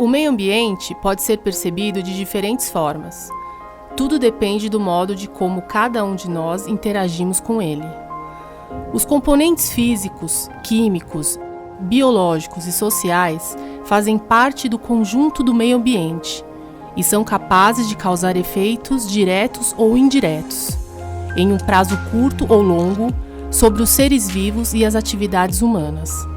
O meio ambiente pode ser percebido de diferentes formas. Tudo depende do modo de como cada um de nós interagimos com ele. Os componentes físicos, químicos, biológicos e sociais fazem parte do conjunto do meio ambiente e são capazes de causar efeitos diretos ou indiretos, em um prazo curto ou longo, sobre os seres vivos e as atividades humanas.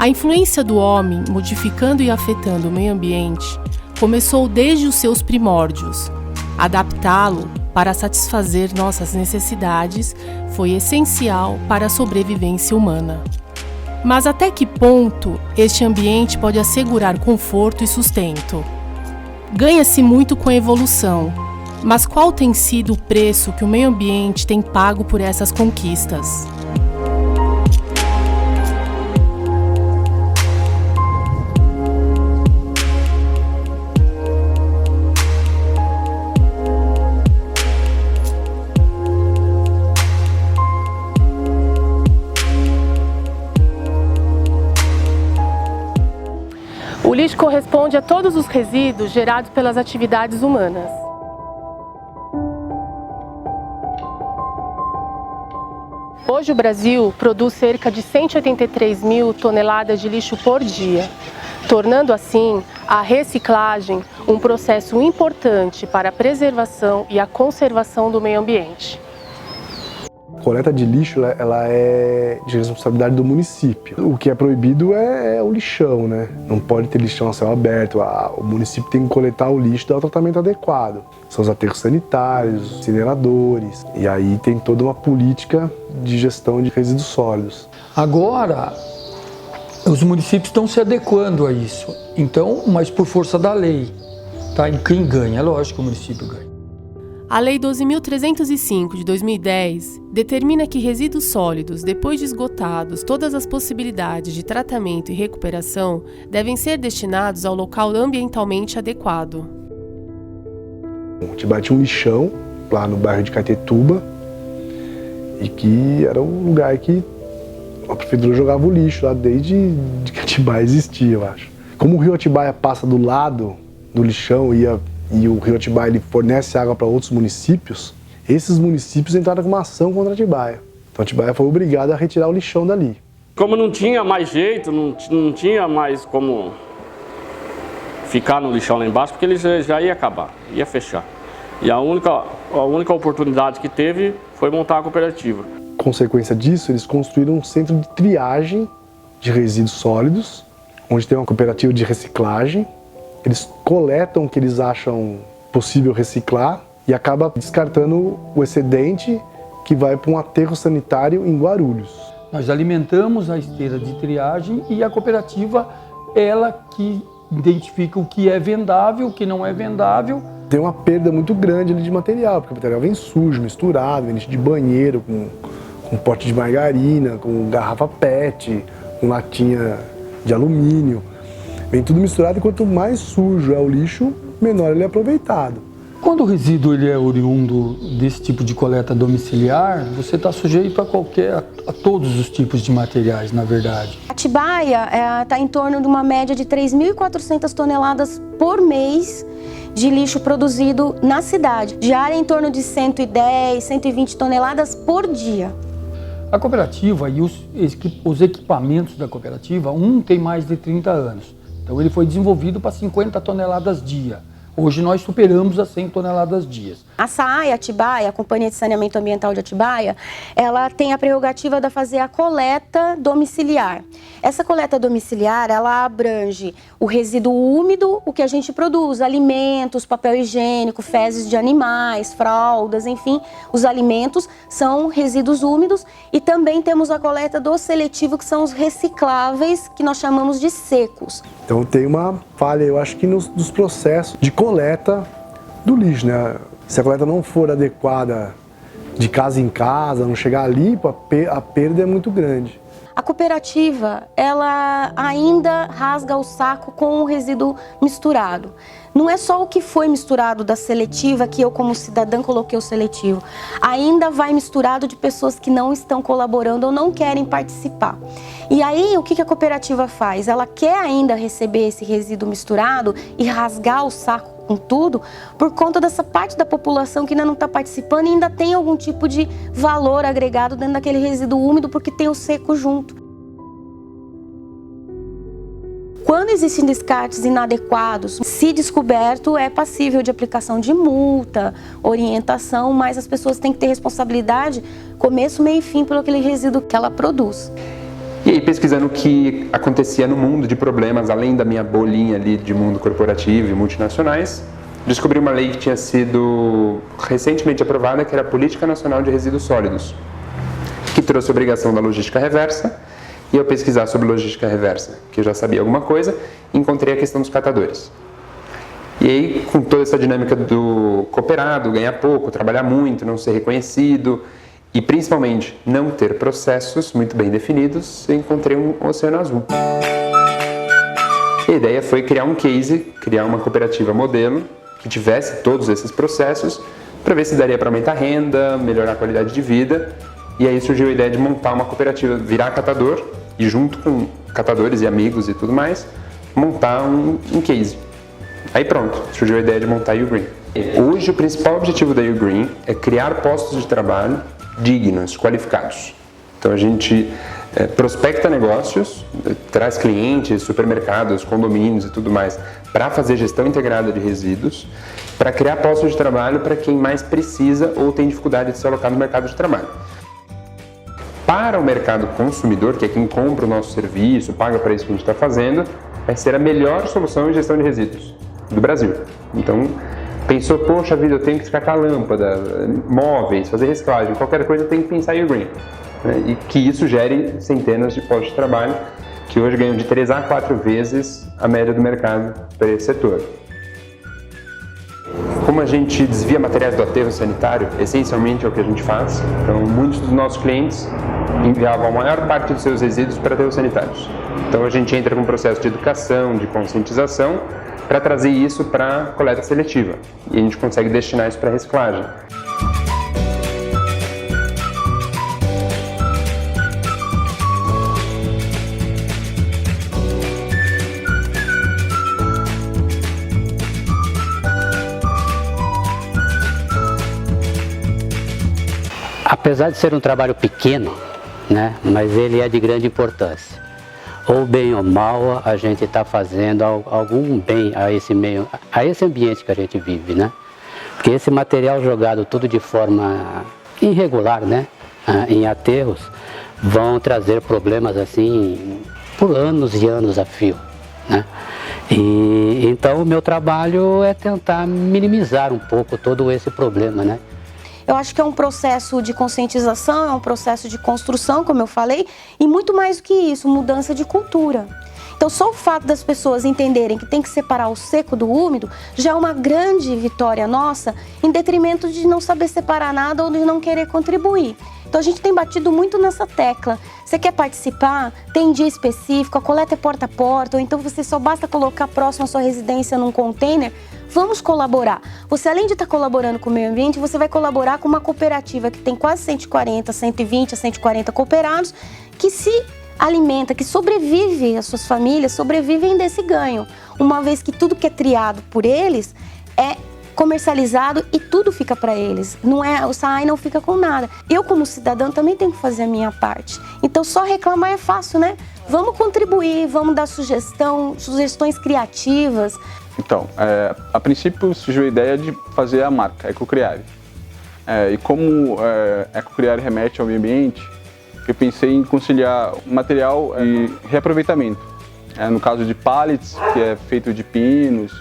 A influência do homem modificando e afetando o meio ambiente começou desde os seus primórdios. Adaptá-lo para satisfazer nossas necessidades foi essencial para a sobrevivência humana. Mas até que ponto este ambiente pode assegurar conforto e sustento? Ganha-se muito com a evolução, mas qual tem sido o preço que o meio ambiente tem pago por essas conquistas? O lixo corresponde a todos os resíduos gerados pelas atividades humanas. Hoje o Brasil produz cerca de 183 mil toneladas de lixo por dia, tornando assim a reciclagem um processo importante para a preservação e a conservação do meio ambiente. A coleta de lixo ela é de responsabilidade do município. O que é proibido é o lixão, né? Não pode ter lixão a céu aberto. O município tem que coletar o lixo e dar o tratamento adequado. São os aterros sanitários, os incineradores. E aí tem toda uma política de gestão de resíduos sólidos. Agora, os municípios estão se adequando a isso. Então, mas por força da lei. Tá? E quem ganha? É lógico que o município ganha. A Lei 12.305 de 2010 determina que resíduos sólidos, depois de esgotados todas as possibilidades de tratamento e recuperação, devem ser destinados ao local ambientalmente adequado. Atibaia tinha um lixão lá no bairro de Caetetuba e que era um lugar que a prefeitura jogava o lixo lá desde que Atibaia existia, eu acho. Como o rio Atibaia passa do lado do lixão e o rio Atibaia ele fornece água para outros municípios, esses municípios entraram com uma ação contra Atibaia. Então Atibaia foi obrigada a retirar o lixão dali. Como não tinha mais jeito, não tinha mais como ficar no lixão lá embaixo, porque ele já ia acabar, ia fechar. E a única oportunidade que teve foi montar a cooperativa. Consequência disso, eles construíram um centro de triagem de resíduos sólidos, onde tem uma cooperativa de reciclagem. Eles coletam o que eles acham possível reciclar e acaba descartando o excedente que vai para um aterro sanitário em Guarulhos. Nós alimentamos a esteira de triagem e a cooperativa, ela que identifica o que é vendável, o que não é vendável. Tem uma perda muito grande ali de material, porque o material vem sujo, misturado, vem lixo de banheiro, com pote de margarina, com garrafa PET, com latinha de alumínio. Vem tudo misturado e quanto mais sujo é o lixo, menor ele é aproveitado. Quando o resíduo ele é oriundo desse tipo de coleta domiciliar, você está sujeito a todos os tipos de materiais, na verdade. Atibaia está em torno de uma média de 3.400 toneladas por mês de lixo produzido na cidade. De área em torno de 110, 120 toneladas por dia. A cooperativa e os equipamentos da cooperativa, tem mais de 30 anos. Então ele foi desenvolvido para 50 toneladas dia. Hoje nós superamos as 100 toneladas dias. A SAAI Atibaia, a Companhia de Saneamento Ambiental de Atibaia, ela tem a prerrogativa de fazer a coleta domiciliar. Essa coleta domiciliar, ela abrange o resíduo úmido, o que a gente produz, alimentos, papel higiênico, fezes de animais, fraldas, enfim, os alimentos são resíduos úmidos e também temos a coleta do seletivo, que são os recicláveis, que nós chamamos de secos. Então tem uma falha, eu acho que nos processos de coleta do lixo, né? Se a coleta não for adequada de casa em casa, não chegar ali, a perda é muito grande. A cooperativa, ela ainda rasga o saco com o resíduo misturado. Não é só o que foi misturado da seletiva que eu, como cidadã, coloquei o seletivo. Ainda vai misturado de pessoas que não estão colaborando ou não querem participar. E aí, o que a cooperativa faz? Ela quer ainda receber esse resíduo misturado e rasgar o saco com tudo, por conta dessa parte da população que ainda não está participando e ainda tem algum tipo de valor agregado dentro daquele resíduo úmido, porque tem o seco junto. Quando existem descartes inadequados, se descoberto, é passível de aplicação de multa, orientação, mas as pessoas têm que ter responsabilidade, começo, meio e fim, pelo aquele resíduo que ela produz. E aí, pesquisando o que acontecia no mundo de problemas, além da minha bolinha ali de mundo corporativo e multinacionais, descobri uma lei que tinha sido recentemente aprovada, que era a Política Nacional de Resíduos Sólidos, que trouxe a obrigação da logística reversa. E eu pesquisar sobre logística reversa, que eu já sabia alguma coisa, encontrei a questão dos catadores. E aí, com toda essa dinâmica do cooperado, ganhar pouco, trabalhar muito, não ser reconhecido e principalmente não ter processos muito bem definidos, eu encontrei um oceano azul. E a ideia foi criar um case, criar uma cooperativa modelo que tivesse todos esses processos para ver se daria para aumentar a renda, melhorar a qualidade de vida. E aí surgiu a ideia de montar uma cooperativa, virar catador e junto com catadores e amigos e tudo mais, montar um case. Aí pronto, surgiu a ideia de montar a U-Green. Hoje o principal objetivo da U-Green é criar postos de trabalho dignos, qualificados. Então a gente prospecta negócios, traz clientes, supermercados, condomínios e tudo mais para fazer gestão integrada de resíduos, para criar postos de trabalho para quem mais precisa ou tem dificuldade de se alocar no mercado de trabalho. Para o mercado consumidor, que é quem compra o nosso serviço, paga para isso que a gente está fazendo, vai ser a melhor solução em gestão de resíduos do Brasil. Então, pensou, poxa vida, eu tenho que descartar lâmpada, móveis, fazer reciclagem, qualquer coisa tem que pensar em U-Green. Né? E que isso gere centenas de postos de trabalho, que hoje ganham de 3 a 4 vezes a média do mercado para esse setor. Como a gente desvia materiais do aterro sanitário, essencialmente é o que a gente faz. Então, muitos dos nossos clientes enviavam a maior parte dos seus resíduos para aterros sanitários. Então, a gente entra com um processo de educação, de conscientização, para trazer isso para a coleta seletiva. E a gente consegue destinar isso para reciclagem. Apesar de ser um trabalho pequeno, né, mas ele é de grande importância. Ou bem ou mal, a gente está fazendo algum bem a esse meio, a esse ambiente que a gente vive, né? Porque esse material jogado tudo de forma irregular, né, em aterros, vão trazer problemas assim por anos e anos a fio, né? E então o meu trabalho é tentar minimizar um pouco todo esse problema, né? Eu acho que é um processo de conscientização, é um processo de construção, como eu falei, e muito mais do que isso, mudança de cultura. Então, só o fato das pessoas entenderem que tem que separar o seco do úmido já é uma grande vitória nossa, em detrimento de não saber separar nada ou de não querer contribuir. Então, a gente tem batido muito nessa tecla. Você quer participar? Tem dia específico, a coleta é porta a porta, ou então você só basta colocar próximo à sua residência num container. Vamos colaborar. Você, além de estar colaborando com o meio ambiente, você vai colaborar com uma cooperativa que tem quase 140, 120 a 140 cooperados, que se alimenta, que sobrevive, as suas famílias sobrevivem desse ganho, uma vez que tudo que é triado por eles é comercializado e tudo fica para eles. Não é, o SAAI não fica com nada. Eu, como cidadão, também tenho que fazer a minha parte. Então, só reclamar é fácil, né? Vamos contribuir, vamos dar sugestões criativas. Então, a princípio surgiu a ideia de fazer a marca Ecocriare. E como Ecocriare remete ao meio ambiente, eu pensei em conciliar material e reaproveitamento. No caso de pallets, que é feito de pinos,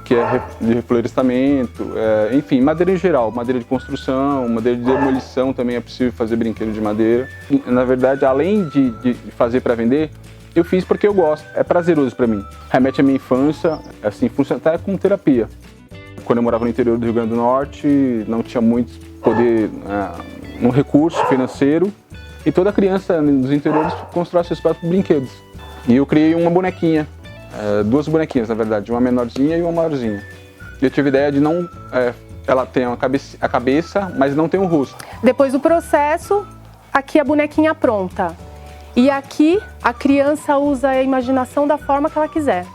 que é de reflorestamento, enfim, madeira em geral, madeira de construção, madeira de demolição também é possível fazer brinquedo de madeira. Na verdade, além de fazer para vender, eu fiz porque eu gosto, é prazeroso para mim. Remete à minha infância, assim, funciona até como terapia. Quando eu morava no interior do Rio Grande do Norte, não tinha muito poder, um recurso financeiro, E toda criança nos interiores constrói seus próprios brinquedos. E eu criei uma bonequinha, 2 bonequinhas na verdade, uma menorzinha e uma maiorzinha. E eu tive a ideia de não... ela tem a cabeça, mas não tem um rosto. Depois do processo, aqui a bonequinha pronta. E aqui a criança usa a imaginação da forma que ela quiser.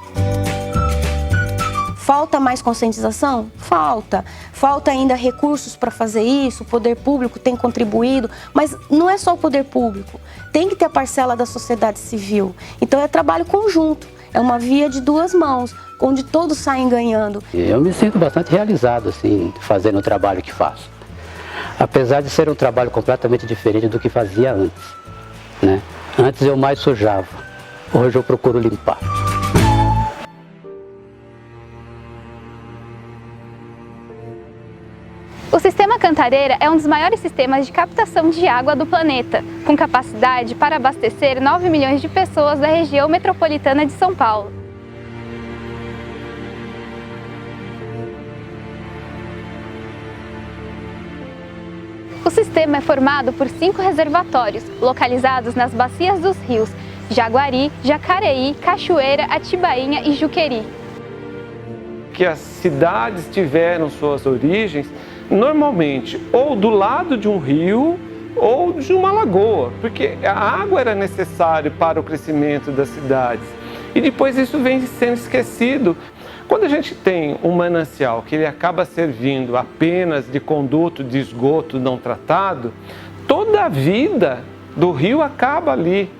Falta mais conscientização? Falta. Falta ainda recursos para fazer isso, o poder público tem contribuído, mas não é só o poder público, tem que ter a parcela da sociedade civil. Então é trabalho conjunto, é uma via de 2 mãos, onde todos saem ganhando. Eu me sinto bastante realizado, assim, fazendo o trabalho que faço. Apesar de ser um trabalho completamente diferente do que fazia antes, né? Antes eu mais sujava, hoje eu procuro limpar. O Sistema Cantareira é um dos maiores sistemas de captação de água do planeta, com capacidade para abastecer 9 milhões de pessoas da região metropolitana de São Paulo. O sistema é formado por 5 reservatórios, localizados nas bacias dos rios Jaguari, Jacareí, Cachoeira, Atibainha e Juqueri. Que as cidades tiveram suas origens normalmente ou do lado de um rio ou de uma lagoa, porque a água era necessária para o crescimento das cidades. E depois isso vem sendo esquecido. Quando a gente tem um manancial que ele acaba servindo apenas de conduto de esgoto não tratado, toda a vida do rio acaba ali.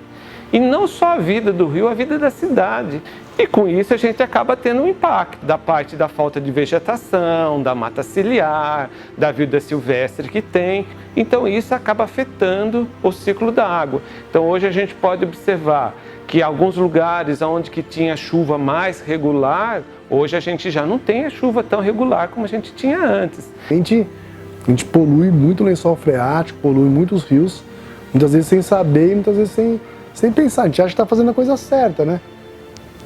E não só a vida do rio, a vida da cidade. E com isso a gente acaba tendo um impacto da parte da falta de vegetação, da mata ciliar, da vida silvestre que tem. Então isso acaba afetando o ciclo da água. Então hoje a gente pode observar que alguns lugares onde que tinha chuva mais regular, hoje a gente já não tem a chuva tão regular como a gente tinha antes. A gente polui muito o lençol freático, polui muitos rios, muitas vezes sem saber e muitas vezes sem pensar. A gente acha que está fazendo a coisa certa, né?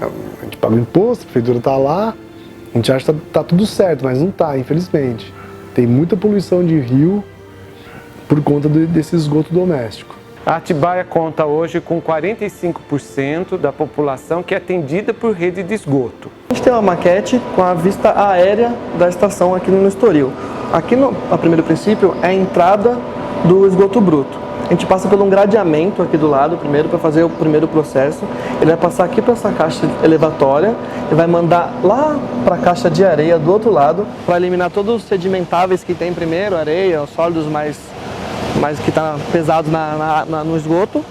A gente paga o imposto, a prefeitura está lá, a gente acha que está tudo certo, mas não está, infelizmente. Tem muita poluição de rio por conta desse esgoto doméstico. A Atibaia conta hoje com 45% da população que é atendida por rede de esgoto. A gente tem uma maquete com a vista aérea da estação aqui no Estoril. Aqui, a primeiro princípio, é a entrada do esgoto bruto. A gente passa por um gradeamento aqui do lado, primeiro, para fazer o primeiro processo. Ele vai passar aqui para essa caixa elevatória e vai mandar lá para a caixa de areia do outro lado, para eliminar todos os sedimentáveis que tem primeiro, areia, os sólidos mais que está pesados no esgoto.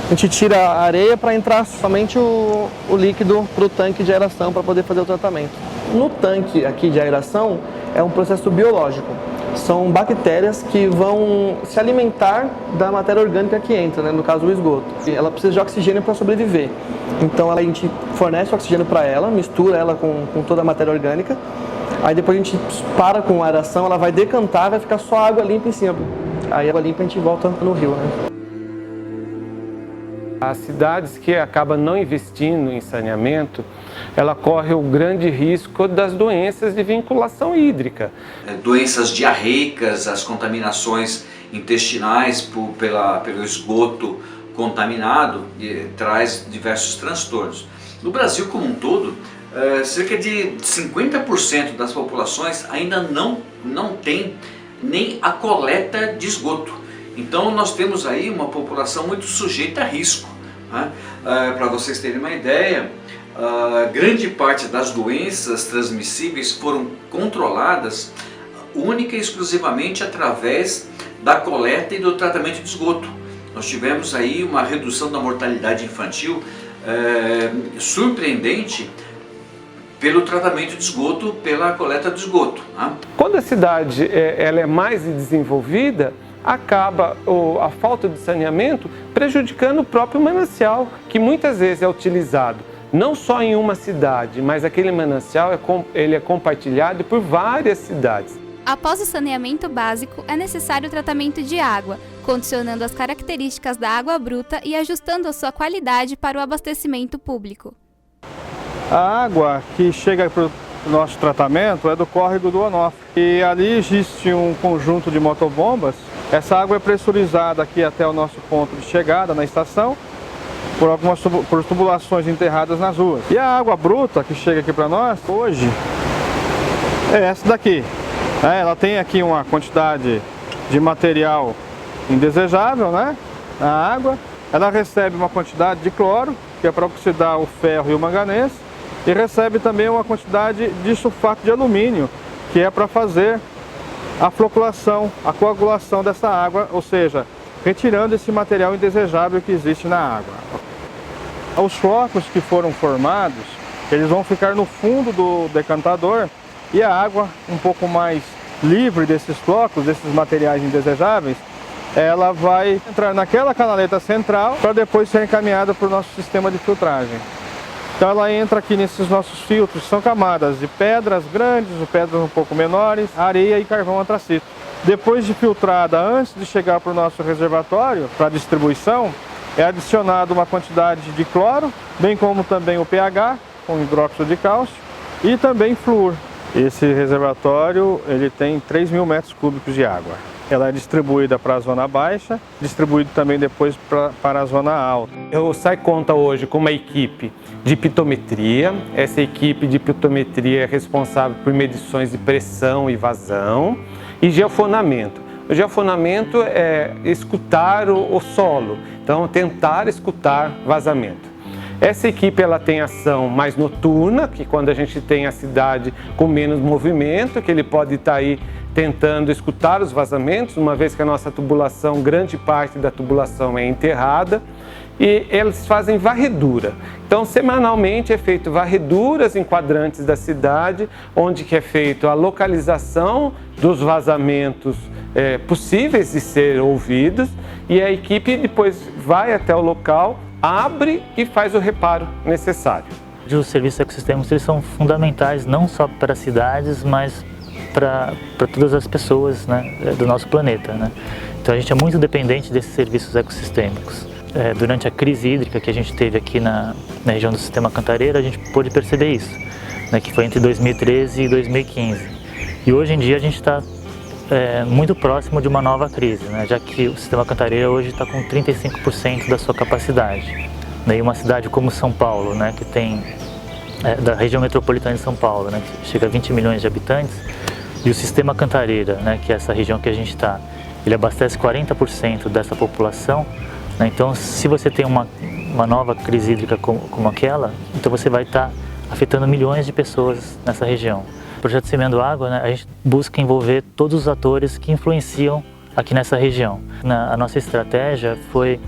A gente tira a areia para entrar somente o líquido para o tanque de aeração para poder fazer o tratamento. No tanque aqui de aeração é um processo biológico. São bactérias que vão se alimentar da matéria orgânica que entra, né? No caso o esgoto. Ela precisa de oxigênio para sobreviver. Então a gente fornece oxigênio para ela, mistura ela com toda a matéria orgânica. Aí depois a gente para com a aeração, ela vai decantar, vai ficar só água limpa em cima. Aí a água limpa a gente volta no rio, né? As cidades que acabam não investindo em saneamento, ela corre o grande risco das doenças de vinculação hídrica. Doenças diarreicas, as contaminações intestinais pelo esgoto contaminado, traz diversos transtornos. No Brasil como um todo, cerca de 50% das populações ainda não tem nem a coleta de esgoto. Então nós temos aí uma população muito sujeita a risco. Né? Para vocês terem uma ideia, grande parte das doenças transmissíveis foram controladas única e exclusivamente através da coleta e do tratamento de esgoto. Nós tivemos aí uma redução da mortalidade infantil surpreendente pelo tratamento de esgoto, pela coleta de esgoto. Né? Quando a cidade ela é mais desenvolvida, acaba a falta de saneamento prejudicando o próprio manancial, que muitas vezes é utilizado não só em uma cidade, mas aquele manancial ele é compartilhado por várias cidades. Após o saneamento básico, é necessário o tratamento de água, condicionando as características da água bruta e ajustando a sua qualidade para o abastecimento público. A água que chega para do nosso tratamento é do córrego do Onofre. E ali existe um conjunto de motobombas. Essa água é pressurizada aqui até o nosso ponto de chegada na estação, por tubulações enterradas nas ruas. E a água bruta que chega aqui para nós, hoje, é essa daqui. Ela tem aqui uma quantidade de material indesejável, né, na água. Ela recebe uma quantidade de cloro, que é para oxidar o ferro e o manganês, e recebe também uma quantidade de sulfato de alumínio, que é para fazer a floculação, a coagulação dessa água, ou seja, retirando esse material indesejável que existe na água. Os flocos que foram formados, eles vão ficar no fundo do decantador, e a água um pouco mais livre desses flocos, desses materiais indesejáveis, ela vai entrar naquela canaleta central para depois ser encaminhada para o nosso sistema de filtragem. Então ela entra aqui nesses nossos filtros, são camadas de pedras grandes, pedras um pouco menores, areia e carvão antracito. Depois de filtrada, antes de chegar para o nosso reservatório, para distribuição, é adicionado uma quantidade de cloro, bem como também o pH, com hidróxido de cálcio, e também flúor. Esse reservatório ele tem 3.000 metros cúbicos de água. Ela é distribuída para a zona baixa, distribuído também depois para a zona alta. O SAI conta hoje com uma equipe de pitometria. Essa equipe de pitometria é responsável por medições de pressão e vazão e geofonamento. O geofonamento é escutar o solo, então tentar escutar vazamento. Essa equipe ela tem ação mais noturna, que quando a gente tem a cidade com menos movimento, que ele pode estar aí tentando escutar os vazamentos, uma vez que a nossa tubulação, grande parte da tubulação é enterrada, e eles fazem varredura. Então, semanalmente é feito varreduras em quadrantes da cidade, onde que é feito a localização dos vazamentos possíveis de ser ouvidos, e a equipe depois vai até o local, abre e faz o reparo necessário. Os serviços ecossistêmicos eles são fundamentais não só para as cidades, mas para todas as pessoas, né, do nosso planeta, né? Então a gente é muito dependente desses serviços ecossistêmicos. Durante a crise hídrica que a gente teve aqui na região do Sistema Cantareira, a gente pôde perceber isso, né, que foi entre 2013 e 2015. E hoje em dia a gente está muito próximo de uma nova crise, né, já que o Sistema Cantareira hoje está com 35% da sua capacidade. E uma cidade como São Paulo, né, que tem da região metropolitana de São Paulo, né, que chega a 20 milhões de habitantes, e o Sistema Cantareira, né, que é essa região que a gente está, ele abastece 40% dessa população. Né, então, se você tem uma nova crise hídrica como aquela, então você vai estar afetando milhões de pessoas nessa região. O projeto Semeando Água, né, a gente busca envolver todos os atores que influenciam aqui nessa região. A nossa estratégia foi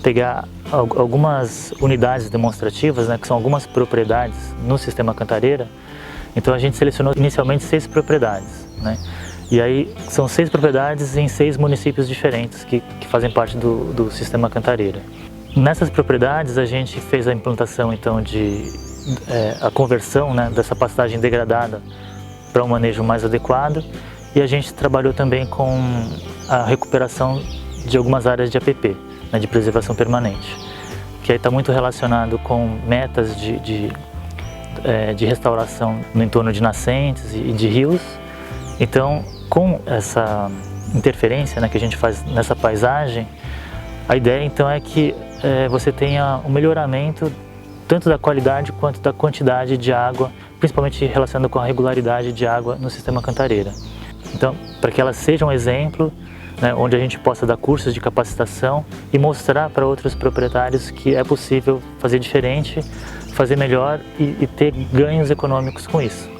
pegar algumas unidades demonstrativas, né, que são algumas propriedades no Sistema Cantareira. Então a gente selecionou inicialmente 6 propriedades, né? E aí são 6 propriedades em 6 municípios diferentes que fazem parte do Sistema Cantareira. Nessas propriedades a gente fez a implantação então a conversão, né, dessa pastagem degradada para um manejo mais adequado, e a gente trabalhou também com a recuperação de algumas áreas de APP, né, de preservação permanente, que aí está muito relacionado com metas de restauração no entorno de nascentes e de rios. Então, com essa interferência, né, que a gente faz nessa paisagem, a ideia então é que você tenha um melhoramento tanto da qualidade quanto da quantidade de água, principalmente relacionado com a regularidade de água no Sistema Cantareira. Então, para que ela seja um exemplo, né, onde a gente possa dar cursos de capacitação e mostrar para outros proprietários que é possível fazer diferente, fazer melhor e ter ganhos econômicos com isso.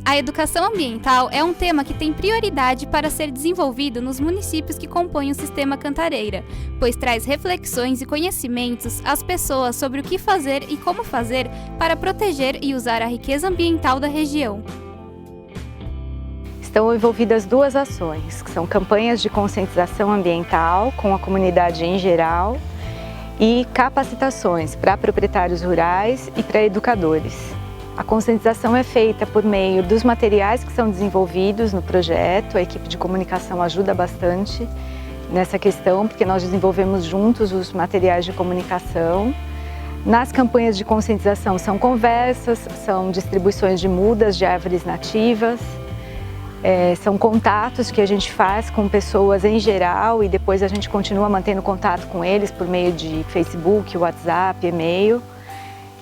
A educação ambiental é um tema que tem prioridade para ser desenvolvido nos municípios que compõem o Sistema Cantareira, pois traz reflexões e conhecimentos às pessoas sobre o que fazer e como fazer para proteger e usar a riqueza ambiental da região. Estão envolvidas 2 ações, que são campanhas de conscientização ambiental com a comunidade em geral e capacitações para proprietários rurais e para educadores. A conscientização é feita por meio dos materiais que são desenvolvidos no projeto. A equipe de comunicação ajuda bastante nessa questão, porque nós desenvolvemos juntos os materiais de comunicação. Nas campanhas de conscientização são conversas, são distribuições de mudas de árvores nativas, são contatos que a gente faz com pessoas em geral e depois a gente continua mantendo contato com eles por meio de Facebook, WhatsApp, e-mail.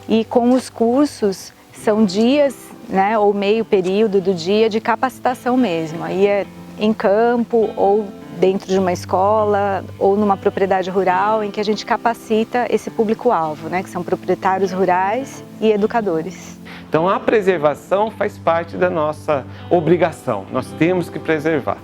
E com os cursos são dias, né, ou meio período do dia de capacitação mesmo. Aí é em campo ou dentro de uma escola ou numa propriedade rural em que a gente capacita esse público-alvo, né, que são proprietários rurais e educadores. Então a preservação faz parte da nossa obrigação, nós temos que preservar.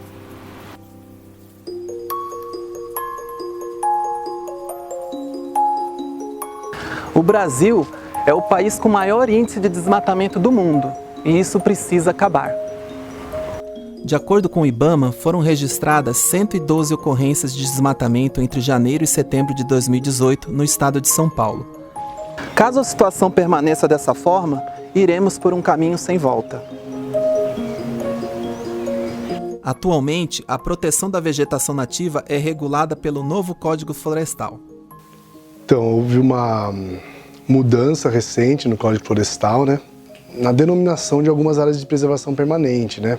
O Brasil é o país com maior índice de desmatamento do mundo e isso precisa acabar. De acordo com o IBAMA, foram registradas 112 ocorrências de desmatamento entre janeiro e setembro de 2018 no estado de São Paulo. Caso a situação permaneça dessa forma, iremos por um caminho sem volta. Atualmente, a proteção da vegetação nativa é regulada pelo novo Código Florestal. Então, houve uma mudança recente no Código Florestal, né? Na denominação de algumas áreas de preservação permanente, né?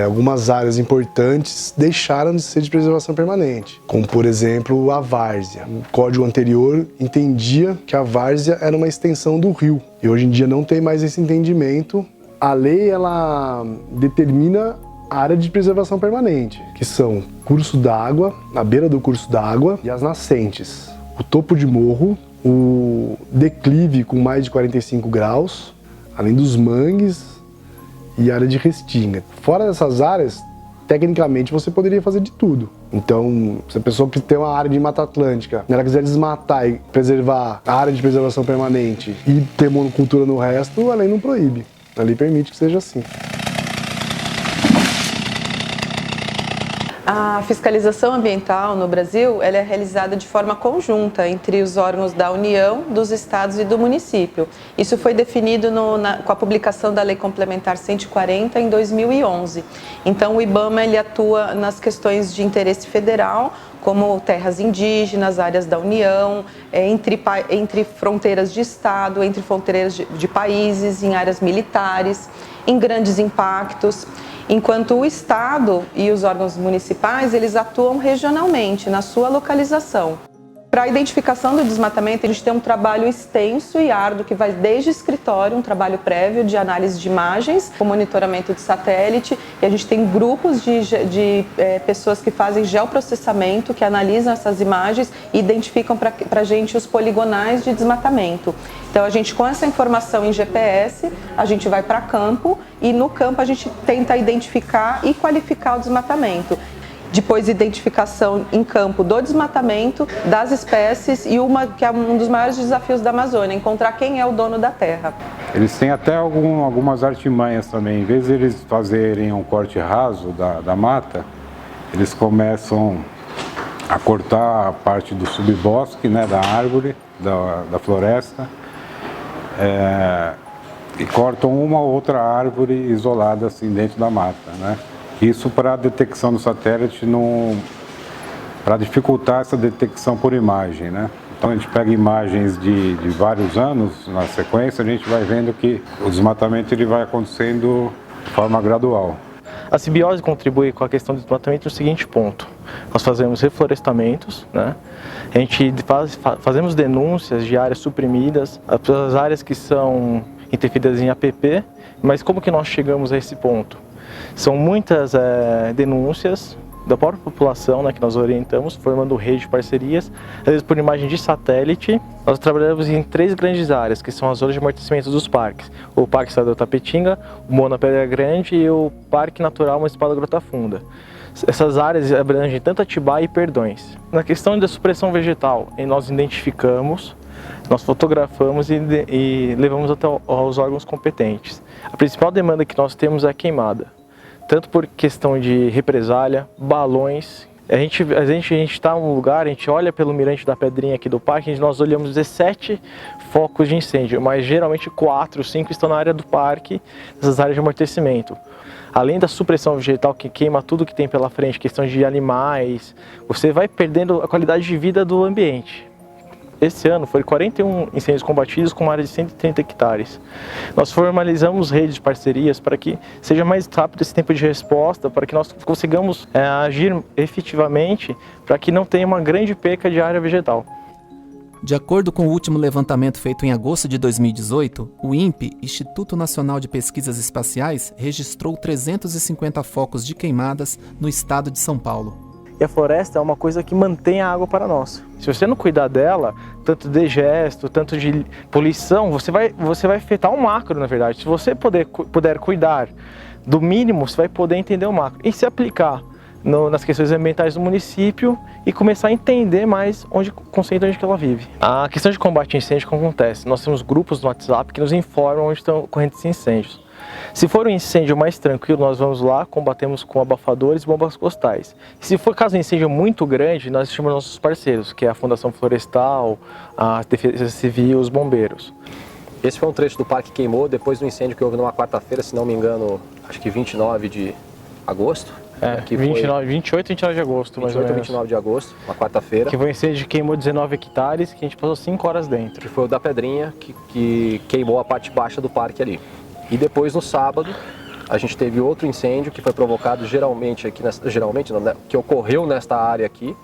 Algumas áreas importantes deixaram de ser de preservação permanente, como por exemplo a várzea. O código anterior entendia que a várzea era uma extensão do rio e hoje em dia não tem mais esse entendimento. A lei ela determina a área de preservação permanente, que são curso d'água, na beira do curso d'água e as nascentes, o topo de morro, o declive com mais de 45 graus, além dos mangues e área de restinga. Fora dessas áreas, tecnicamente você poderia fazer de tudo. Então, se a pessoa que tem uma área de Mata Atlântica, ela quiser desmatar e preservar a área de preservação permanente e ter monocultura no resto, a lei não proíbe. A lei permite que seja assim. A fiscalização ambiental no Brasil ela é realizada de forma conjunta entre os órgãos da União, dos estados e do município. Isso foi definido com a publicação da Lei Complementar 140 em 2011. Então o IBAMA ele atua nas questões de interesse federal, como terras indígenas, áreas da União, entre fronteiras de estado, entre fronteiras de países, em áreas militares, em grandes impactos. Enquanto o Estado e os órgãos municipais, eles atuam regionalmente, na sua localização. Para a identificação do desmatamento, a gente tem um trabalho extenso e árduo que vai desde escritório, um trabalho prévio de análise de imagens, com monitoramento de satélite, e a gente tem grupos de pessoas que fazem geoprocessamento, que analisam essas imagens e identificam para a gente os poligonais de desmatamento. Então a gente, com essa informação em GPS, a gente vai para campo e no campo a gente tenta identificar e qualificar o desmatamento. Depois, identificação em campo do desmatamento, das espécies e que é um dos maiores desafios da Amazônia, encontrar quem é o dono da terra. Eles têm até algumas artimanhas também. Em vez de eles fazerem um corte raso da mata, eles começam a cortar a parte do subbosque, né, da árvore, da floresta, e cortam uma ou outra árvore isolada assim dentro da mata, né? Isso para a detecção do satélite, para dificultar essa detecção por imagem, né? Então a gente pega imagens de vários anos na sequência, a gente vai vendo que o desmatamento ele vai acontecendo de forma gradual. A simbiose contribui com a questão do desmatamento no seguinte ponto: nós fazemos reflorestamentos, né? A gente fazemos denúncias de áreas suprimidas, as áreas que são interferidas em APP, mas como que nós chegamos a esse ponto? São muitas denúncias da própria população, né, que nós orientamos, formando rede de parcerias, às vezes por imagem de satélite. Nós trabalhamos em 3 grandes áreas, que são as zonas de amortecimento dos parques: o Parque Estadual Tapetinga, o Mona Pedra Grande e o Parque Natural Municipal da Grota Funda. Essas áreas abrangem tanto Atibaia e Perdões. Na questão da supressão vegetal, nós identificamos, nós fotografamos e levamos até aos órgãos competentes. A principal demanda que nós temos é a queimada, tanto por questão de represália, balões. A gente está em um lugar, a gente olha pelo mirante da Pedrinha aqui do parque, nós olhamos 17 focos de incêndio, mas geralmente 4, 5 estão na área do parque, nessas áreas de amortecimento. Além da supressão vegetal que queima tudo que tem pela frente, questão de animais, você vai perdendo a qualidade de vida do ambiente. esse ano foram 41 incêndios combatidos com uma área de 130 hectares. Nós formalizamos redes de parcerias para que seja mais rápido esse tempo de resposta, para que nós consigamos agir efetivamente, para que não tenha uma grande perca de área vegetal. De acordo com o último levantamento feito em agosto de 2018, o INPE, Instituto Nacional de Pesquisas Espaciais, registrou 350 focos de queimadas no estado de São Paulo. E a floresta é uma coisa que mantém a água para nós. Se você não cuidar dela, tanto de degesto, tanto de poluição, você vai afetar o macro, na verdade. Se você puder cuidar do mínimo, você vai poder entender o macro. E se aplicar nas questões ambientais do município e começar a entender mais onde que ela vive. A questão de combate a incêndio, como acontece? Nós temos grupos no WhatsApp que nos informam onde estão ocorrendo esses incêndios. Se for um incêndio mais tranquilo, nós vamos lá, combatemos com abafadores e bombas costais. Se for caso de incêndio muito grande, nós chamamos nossos parceiros, que é a Fundação Florestal, a Defesa Civil e os bombeiros. Esse foi um trecho do parque que queimou depois do incêndio que houve numa quarta-feira, se não me engano, acho que 29 de agosto. 28 e 29 de agosto, mais ou menos. 29 de agosto, uma quarta-feira. Que foi um incêndio que queimou 19 hectares, que a gente passou 5 horas dentro. Que foi o da Pedrinha, que queimou a parte baixa do parque ali. E depois, no sábado, a gente teve outro incêndio que foi provocado que ocorreu nesta área aqui.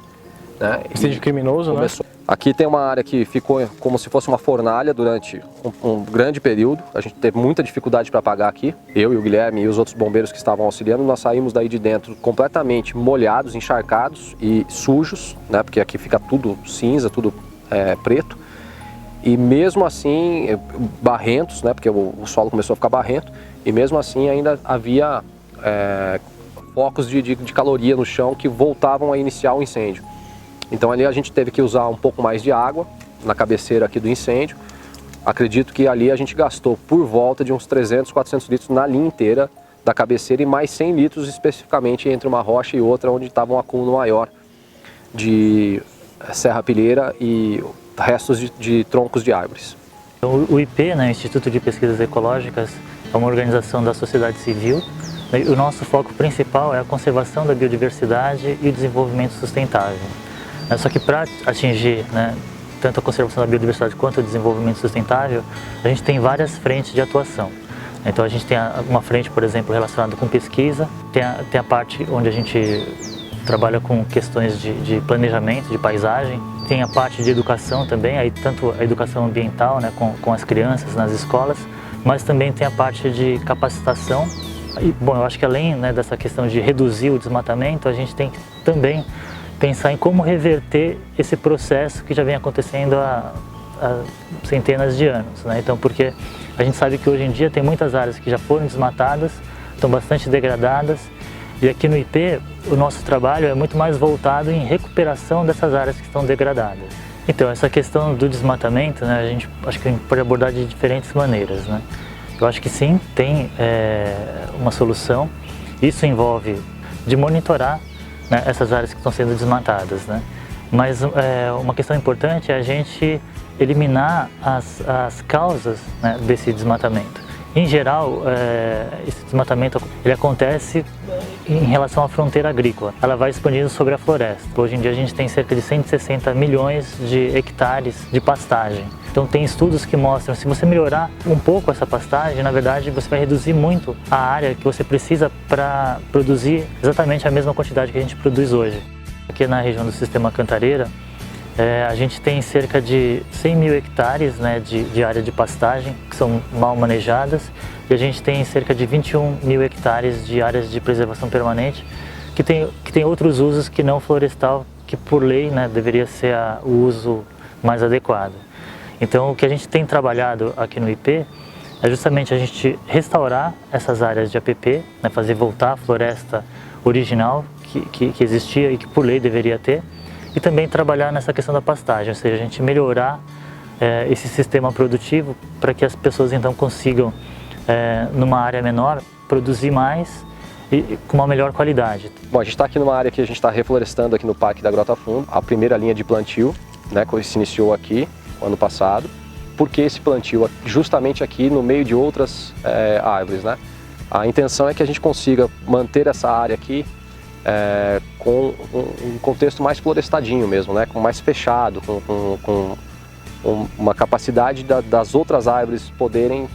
Né? Incêndio criminoso, né? Aqui tem uma área que ficou como se fosse uma fornalha durante um grande período. A gente teve muita dificuldade para apagar aqui. Eu e o Guilherme e os outros bombeiros que estavam auxiliando, nós saímos daí de dentro completamente molhados, encharcados e sujos, né? Porque aqui fica tudo cinza, tudo preto. E mesmo assim, barrentos, né? Porque o solo começou a ficar barrento. E mesmo assim ainda havia focos de caloria no chão que voltavam a iniciar o incêndio. Então ali a gente teve que usar um pouco mais de água na cabeceira aqui do incêndio. Acredito que ali a gente gastou por volta de uns 300, 400 litros na linha inteira da cabeceira e mais 100 litros especificamente entre uma rocha e outra, onde estava um acúmulo maior de serrapilheira e restos de troncos de árvores. O IP, né, Instituto de Pesquisas Ecológicas, é uma organização da sociedade civil. O nosso foco principal é a conservação da biodiversidade e o desenvolvimento sustentável. Só que para atingir, né, tanto a conservação da biodiversidade quanto o desenvolvimento sustentável, a gente tem várias frentes de atuação. Então a gente tem uma frente, por exemplo, relacionada com pesquisa, tem a parte onde a gente trabalha com questões de planejamento, de paisagem, tem a parte de educação também, aí tanto a educação ambiental, né, com as crianças nas escolas, mas também tem a parte de capacitação. E, bom, eu acho que além, né, dessa questão de reduzir o desmatamento, a gente tem que também pensar em como reverter esse processo que já vem acontecendo há centenas de anos, né? Então, porque a gente sabe que hoje em dia tem muitas áreas que já foram desmatadas, estão bastante degradadas, e aqui no IP o nosso trabalho é muito mais voltado em recuperação dessas áreas que estão degradadas. Então, essa questão do desmatamento, né, a gente acho que a gente pode abordar de diferentes maneiras, né? Eu acho que sim, tem uma solução. Isso envolve de monitorar, né, essas áreas que estão sendo desmatadas, né? Mas uma questão importante é a gente eliminar as causas, né, desse desmatamento. Em geral, esse desmatamento ele acontece em relação à fronteira agrícola. Ela vai expandindo sobre a floresta. Hoje em dia a gente tem cerca de 160 milhões de hectares de pastagem. Então tem estudos que mostram que se você melhorar um pouco essa pastagem, na verdade você vai reduzir muito a área que você precisa para produzir exatamente a mesma quantidade que a gente produz hoje. Aqui na região do Sistema Cantareira, a gente tem cerca de 100 mil hectares, né, de área de pastagem que são mal manejadas, e a gente tem cerca de 21 mil hectares de áreas de preservação permanente que tem outros usos que não florestal, que por lei, né, deveria ser o uso mais adequado. Então o que a gente tem trabalhado aqui no IP é justamente a gente restaurar essas áreas de APP, né, fazer voltar a floresta original que existia e que por lei deveria ter, e também trabalhar nessa questão da pastagem, ou seja, a gente melhorar esse sistema produtivo para que as pessoas então consigam, numa área menor, produzir mais e com uma melhor qualidade. Bom, a gente está aqui numa área que a gente está reflorestando aqui no Parque da Grota Fundo, a primeira linha de plantio, né, que se iniciou aqui ano passado. Por que esse plantio? Justamente aqui no meio de outras árvores, né? A intenção é que a gente consiga manter essa área aqui com um contexto mais florestadinho mesmo, né? Com mais fechado, com uma capacidade das outras árvores poderem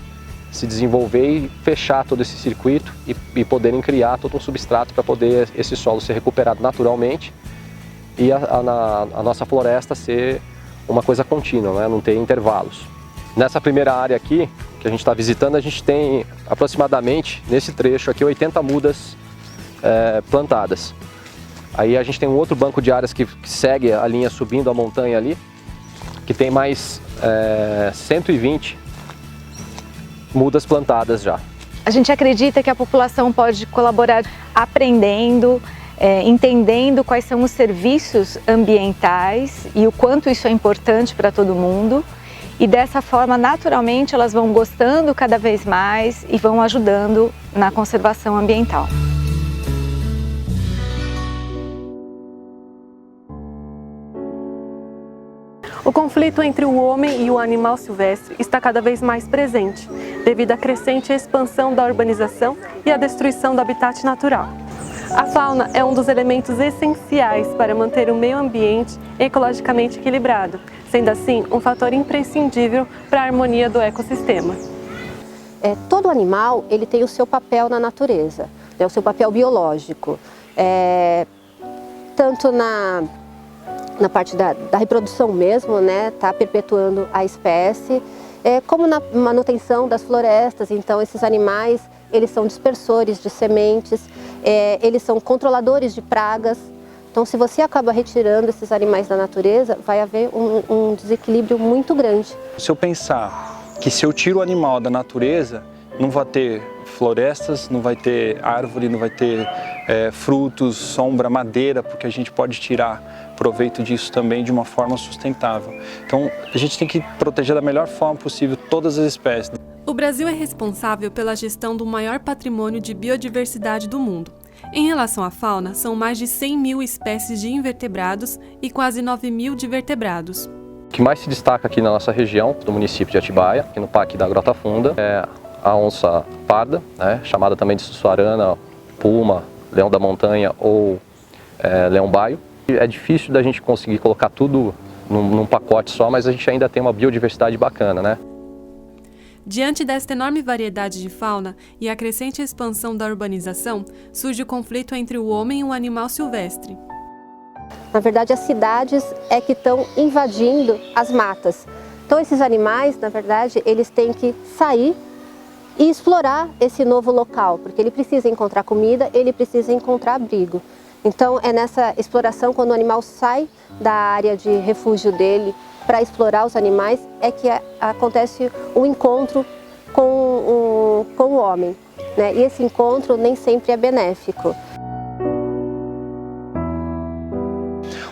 se desenvolver e fechar todo esse circuito e poderem criar todo um substrato para poder esse solo ser recuperado naturalmente e a nossa floresta ser uma coisa contínua, né? Não ter intervalos. Nessa primeira área aqui, que a gente está visitando, a gente tem aproximadamente, nesse trecho aqui, 80 mudas plantadas. Aí a gente tem um outro banco de áreas que segue a linha subindo a montanha ali, que tem mais 120 mudas plantadas já. A gente acredita que a população pode colaborar aprendendo, entendendo quais são os serviços ambientais e o quanto isso é importante para todo mundo. E dessa forma, naturalmente, elas vão gostando cada vez mais e vão ajudando na conservação ambiental. O conflito entre o homem e o animal silvestre está cada vez mais presente, devido à crescente expansão da urbanização e à destruição do habitat natural. A fauna é um dos elementos essenciais para manter o meio ambiente ecologicamente equilibrado, sendo assim um fator imprescindível para a harmonia do ecossistema. Todo animal ele tem o seu papel na natureza, né, o seu papel biológico, tanto na parte da reprodução mesmo, né, tá perpetuando a espécie, como na manutenção das florestas. Então esses animais eles são dispersores de sementes, eles são controladores de pragas. Então se você acaba retirando esses animais da natureza, vai haver um desequilíbrio muito grande. Se eu pensar que se eu tiro o animal da natureza, não vai ter florestas, não vai ter árvore, não vai ter frutos, sombra, madeira, porque a gente pode tirar proveito disso também de uma forma sustentável. Então a gente tem que proteger da melhor forma possível todas as espécies. O Brasil é responsável pela gestão do maior patrimônio de biodiversidade do mundo. Em relação à fauna, são mais de 100 mil espécies de invertebrados e quase 9 mil de vertebrados. O que mais se destaca aqui na nossa região, do município de Atibaia, aqui no Parque da Grota Funda, é a onça parda, né, chamada também de sussuarana, puma, leão da montanha ou leão-baio. É difícil da gente conseguir colocar tudo num pacote só, mas a gente ainda tem uma biodiversidade bacana, né? Diante desta enorme variedade de fauna e a crescente expansão da urbanização, surge o conflito entre o homem e o animal silvestre. Na verdade, as cidades é que estão invadindo as matas. Então esses animais, na verdade, eles têm que sair e explorar esse novo local, porque ele precisa encontrar comida, ele precisa encontrar abrigo. Então é nessa exploração, quando o animal sai da área de refúgio dele para explorar os animais, é que acontece o encontro com o homem, né? E esse encontro nem sempre é benéfico.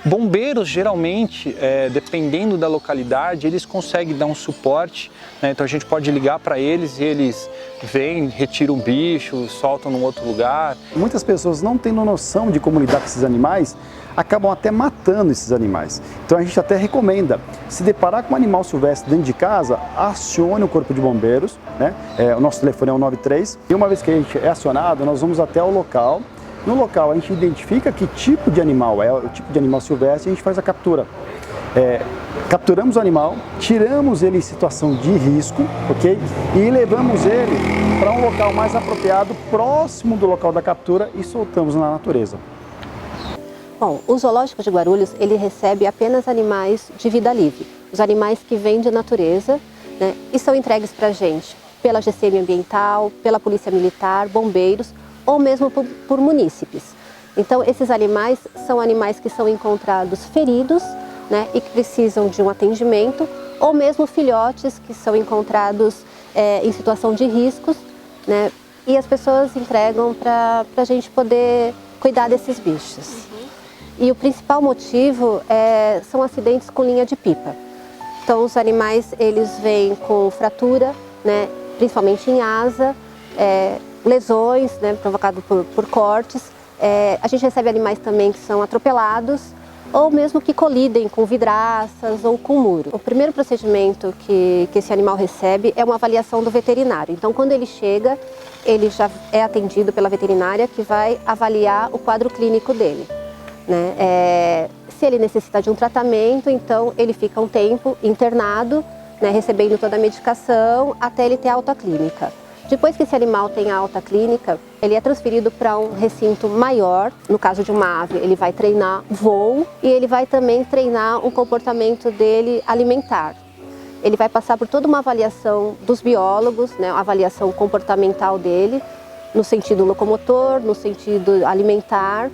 Bombeiros, geralmente, dependendo da localidade, eles conseguem dar um suporte, né? Então a gente pode ligar para eles e eles vêm, retiram um bicho, soltam num outro lugar. Muitas pessoas não tendo noção de como lidar com esses animais, acabam até matando esses animais. Então a gente até recomenda, se deparar com um animal silvestre dentro de casa, acione o corpo de bombeiros, né? O nosso telefone é o 93, e uma vez que a gente é acionado, nós vamos até o local. No local a gente identifica que tipo de animal é, o tipo de animal silvestre, e a gente faz a captura. Capturamos o animal, tiramos ele em situação de risco, ok? E levamos ele para um local mais apropriado, próximo do local da captura, e soltamos na natureza. Bom, o Zoológico de Guarulhos, ele recebe apenas animais de vida livre. Os animais que vêm de natureza, né, e são entregues para a gente pela GCM Ambiental, pela Polícia Militar, bombeiros, ou mesmo por munícipes. Então, esses animais são animais que são encontrados feridos, né, e que precisam de um atendimento, ou mesmo filhotes que são encontrados em situação de riscos, né, e as pessoas entregam para a gente poder cuidar desses bichos. E o principal motivo são acidentes com linha de pipa. Então, os animais eles vêm com fratura, né, principalmente em asa, lesões, né, provocadas por cortes. A gente recebe animais também que são atropelados ou mesmo que colidem com vidraças ou com muro. O primeiro procedimento que esse animal recebe é uma avaliação do veterinário. Então, quando ele chega, ele já é atendido pela veterinária que vai avaliar o quadro clínico dele, né? Se ele necessita de um tratamento, então ele fica um tempo internado, né, recebendo toda a medicação até ele ter alta clínica. Depois que esse animal tem a alta clínica, ele é transferido para um recinto maior. No caso de uma ave, ele vai treinar voo e ele vai também treinar o comportamento dele alimentar. Ele vai passar por toda uma avaliação dos biólogos, né, a avaliação comportamental dele, no sentido locomotor, no sentido alimentar,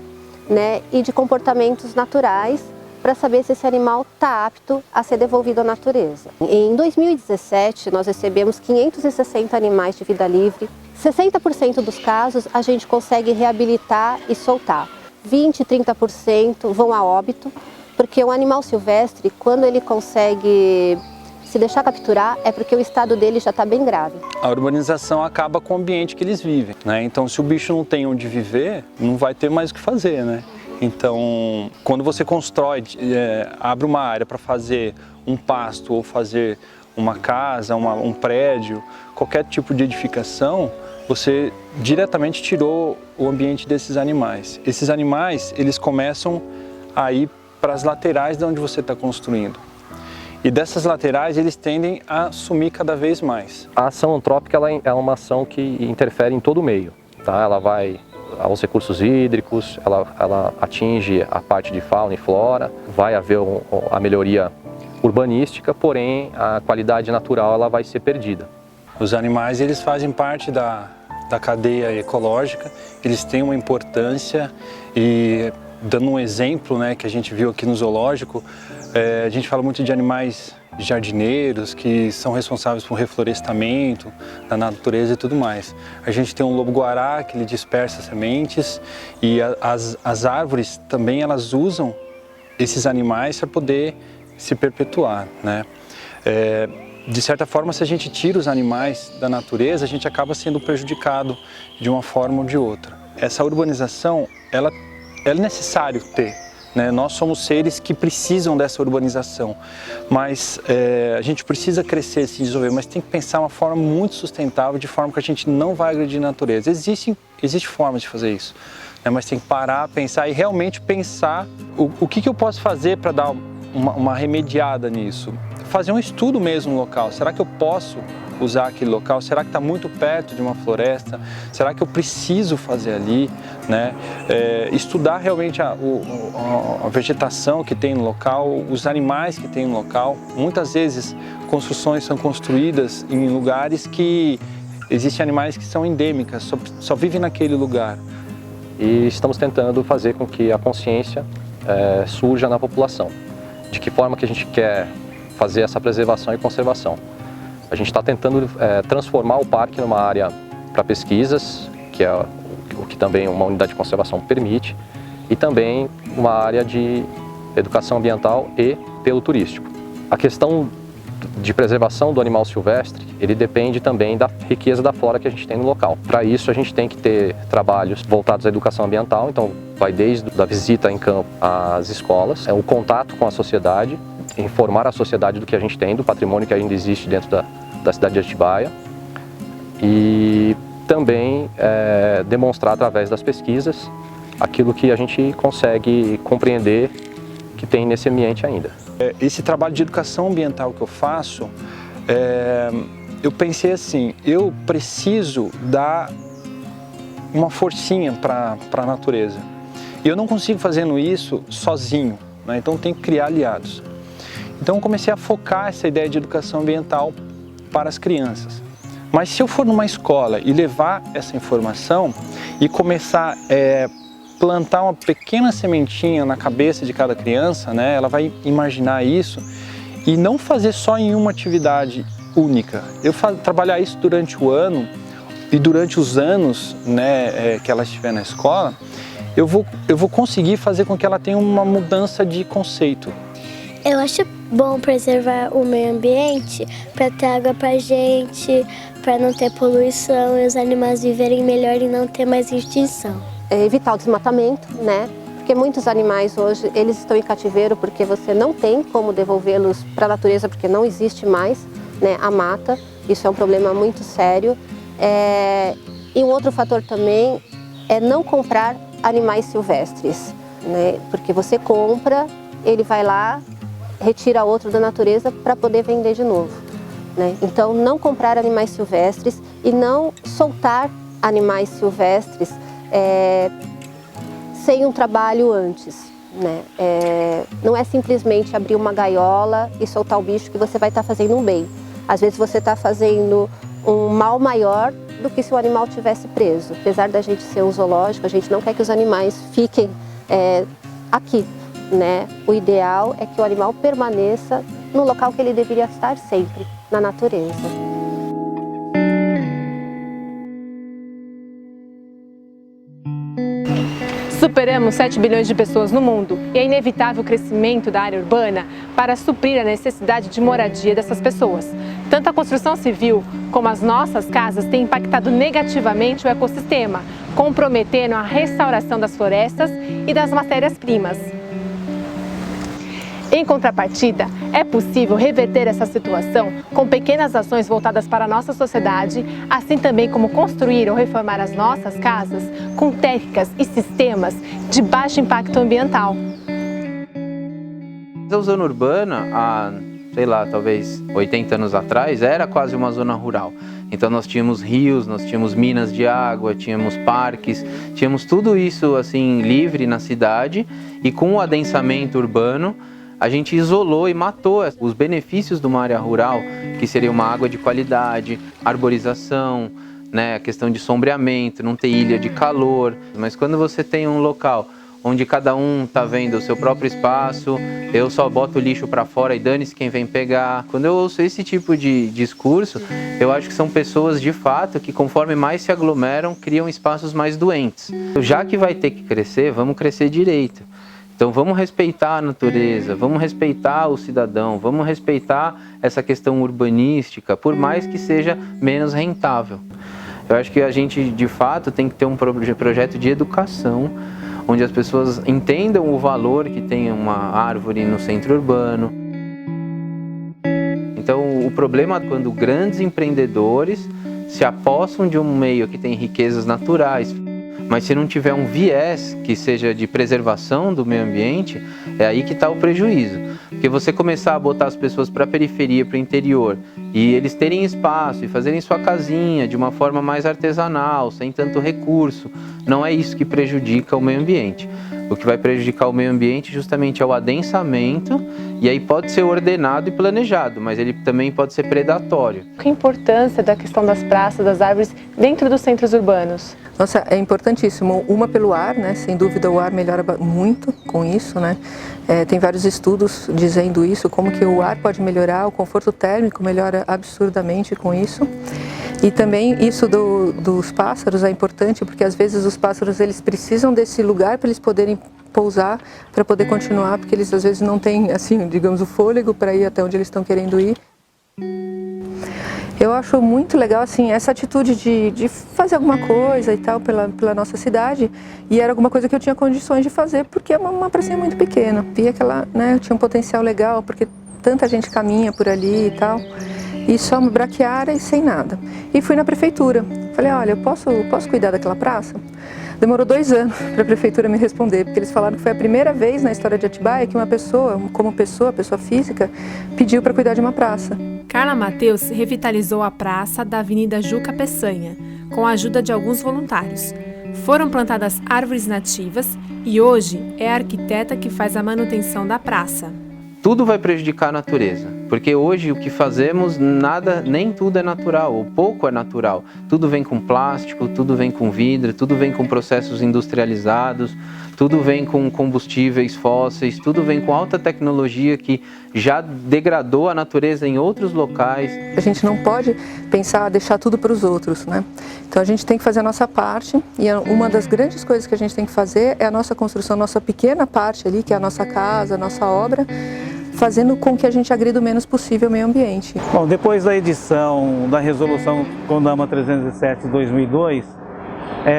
né, e de comportamentos naturais, para saber se esse animal está apto a ser devolvido à natureza. Em 2017, nós recebemos 560 animais de vida livre. 60% dos casos a gente consegue reabilitar e soltar. 20, 30% vão a óbito, porque o animal silvestre, quando ele consegue se deixar capturar, é porque o estado dele já está bem grave. A urbanização acaba com o ambiente que eles vivem, né? Então, se o bicho não tem onde viver, não vai ter mais o que fazer, né? Então, quando você constrói, abre uma área para fazer um pasto ou fazer uma casa, um prédio, qualquer tipo de edificação, você diretamente tirou o ambiente desses animais. Esses animais, eles começam a ir para as laterais de onde você está construindo. E dessas laterais, eles tendem a sumir cada vez mais. A ação antrópica ela é uma ação que interfere em todo o meio. Tá? Ela vai aos recursos hídricos, ela atinge a parte de fauna e flora, vai haver a melhoria urbanística, porém a qualidade natural ela vai ser perdida. Os animais, eles fazem parte da cadeia ecológica, eles têm uma importância e, dando um exemplo, né, que a gente viu aqui no zoológico, a gente fala muito de animais jardineiros que são responsáveis por reflorestamento da natureza e tudo mais. A gente tem um lobo-guará que ele dispersa sementes e as árvores também elas usam esses animais para poder se perpetuar, né? De certa forma, se a gente tira os animais da natureza, a gente acaba sendo prejudicado de uma forma ou de outra. Essa urbanização, ela é necessário ter, né? Nós somos seres que precisam dessa urbanização, mas a gente precisa crescer, se desenvolver, mas tem que pensar uma forma muito sustentável, de forma que a gente não vai agredir a natureza. Existem formas de fazer isso, né? Mas tem que parar, pensar e realmente pensar o que eu posso fazer para dar uma remediada nisso. Fazer um estudo mesmo no local. Será que eu posso usar aquele local? Será que está muito perto de uma floresta? Será que eu preciso fazer ali, né? Estudar realmente a vegetação que tem no local, os animais que tem no local. Muitas vezes construções são construídas em lugares que existem animais que são endêmicas, só vivem naquele lugar. E estamos tentando fazer com que a consciência surja na população. De que forma que a gente quer fazer essa preservação e conservação. A gente está tentando transformar o parque numa área para pesquisas, que é o que também uma unidade de conservação permite, e também uma área de educação ambiental e pelo turístico. A questão de preservação do animal silvestre, ele depende também da riqueza da flora que a gente tem no local. Para isso, a gente tem que ter trabalhos voltados à educação ambiental, então vai desde a visita em campo às escolas, o contato com a sociedade, informar a sociedade do que a gente tem, do patrimônio que ainda existe dentro da cidade de Atibaia e também demonstrar através das pesquisas aquilo que a gente consegue compreender que tem nesse ambiente ainda. Esse trabalho de educação ambiental que eu faço, eu pensei assim, eu preciso dar uma forcinha para a natureza. E eu não consigo fazendo isso sozinho, né? Então eu tenho que criar aliados. Então eu comecei a focar essa ideia de educação ambiental para as crianças. Mas se eu for numa escola e levar essa informação e começar a plantar uma pequena sementinha na cabeça de cada criança, né, ela vai imaginar isso e não fazer só em uma atividade única. Eu trabalhar isso durante o ano e durante os anos, né, que ela estiver na escola, eu vou conseguir fazer com que ela tenha uma mudança de conceito. Eu acho bom preservar o meio ambiente para ter água para gente, para não ter poluição e os animais viverem melhor e não ter mais extinção. Evitar o desmatamento, né? Porque muitos animais hoje, eles estão em cativeiro porque você não tem como devolvê-los para a natureza, porque não existe mais, né, a mata. Isso é um problema muito sério. E um outro fator também é não comprar animais silvestres, né? Porque você compra ele vai lá, retira outro da natureza para poder vender de novo, né? Então, não comprar animais silvestres e não soltar animais silvestres sem um trabalho antes, né? Não é simplesmente abrir uma gaiola e soltar o bicho que você vai estar fazendo um bem. Às vezes você está fazendo um mal maior do que se o animal tivesse preso. Apesar da gente ser um zoológico, a gente não quer que os animais fiquem aqui, né? O ideal é que o animal permaneça no local que ele deveria estar sempre, na natureza. Superamos 7 bilhões de pessoas no mundo e é inevitável o crescimento da área urbana para suprir a necessidade de moradia dessas pessoas. Tanto a construção civil como as nossas casas têm impactado negativamente o ecossistema, comprometendo a restauração das florestas e das matérias-primas. Em contrapartida, é possível reverter essa situação com pequenas ações voltadas para a nossa sociedade, assim também como construir ou reformar as nossas casas com técnicas e sistemas de baixo impacto ambiental. A zona urbana, há, sei lá, talvez 80 anos atrás, era quase uma zona rural. Então nós tínhamos rios, nós tínhamos minas de água, tínhamos parques, tínhamos tudo isso assim livre na cidade, e com o adensamento urbano a gente isolou e matou os benefícios de uma área rural, que seria uma água de qualidade, arborização, né, a questão de sombreamento, não ter ilha de calor. Mas quando você tem um local onde cada um está vendo o seu próprio espaço, eu só boto o lixo para fora e dane-se quem vem pegar. Quando eu ouço esse tipo de discurso, eu acho que são pessoas de fato que, conforme mais se aglomeram, criam espaços mais doentes. Já que vai ter que crescer, vamos crescer direito. Então vamos respeitar a natureza, vamos respeitar o cidadão, vamos respeitar essa questão urbanística, por mais que seja menos rentável. Eu acho que a gente, de fato, tem que ter um projeto de educação, onde as pessoas entendam o valor que tem uma árvore no centro urbano. Então o problema é quando grandes empreendedores se apossam de um meio que tem riquezas naturais, mas se não tiver um viés que seja de preservação do meio ambiente, é aí que está o prejuízo. Porque você começar a botar as pessoas para a periferia, para o interior, e eles terem espaço e fazerem sua casinha de uma forma mais artesanal, sem tanto recurso, não é isso que prejudica o meio ambiente. O que vai prejudicar o meio ambiente justamente é o adensamento, e aí pode ser ordenado e planejado, mas ele também pode ser predatório. Qual a importância da questão das praças, das árvores dentro dos centros urbanos? Nossa, é importantíssimo. Uma pelo ar, né? Sem dúvida o ar melhora muito com isso, né? Tem vários estudos dizendo isso, como que o ar pode melhorar, o conforto térmico melhora absurdamente com isso. E também isso dos pássaros é importante, porque às vezes os pássaros eles precisam desse lugar para eles poderem pousar, para poder continuar, porque eles às vezes não têm, assim, digamos, o fôlego para ir até onde eles estão querendo ir. Eu acho muito legal assim, essa atitude de fazer alguma coisa e tal pela nossa cidade, e era alguma coisa que eu tinha condições de fazer, porque é uma pracinha muito pequena. Via que ela, né, tinha um potencial legal, porque tanta gente caminha por ali e tal, e só uma braquiária e sem nada. E fui na prefeitura, falei, olha, eu posso cuidar daquela praça? Demorou 2 anos para a prefeitura me responder, porque eles falaram que foi a primeira vez na história de Atibaia que uma pessoa, como pessoa física, pediu para cuidar de uma praça. Carla Matheus revitalizou a praça da Avenida Juca Peçanha, com a ajuda de alguns voluntários. Foram plantadas árvores nativas e hoje é a arquiteta que faz a manutenção da praça. Tudo vai prejudicar a natureza, porque hoje o que fazemos, nem tudo é natural, ou pouco é natural. Tudo vem com plástico, tudo vem com vidro, tudo vem com processos industrializados, tudo vem com combustíveis fósseis, tudo vem com alta tecnologia que já degradou a natureza em outros locais. A gente não pode pensar, deixar tudo para os outros, né? Então a gente tem que fazer a nossa parte, e uma das grandes coisas que a gente tem que fazer é a nossa construção, a nossa pequena parte ali, que é a nossa casa, a nossa obra, fazendo com que a gente agrida o menos possível o meio ambiente. Bom, depois da edição da Resolução CONAMA 307 de 2002,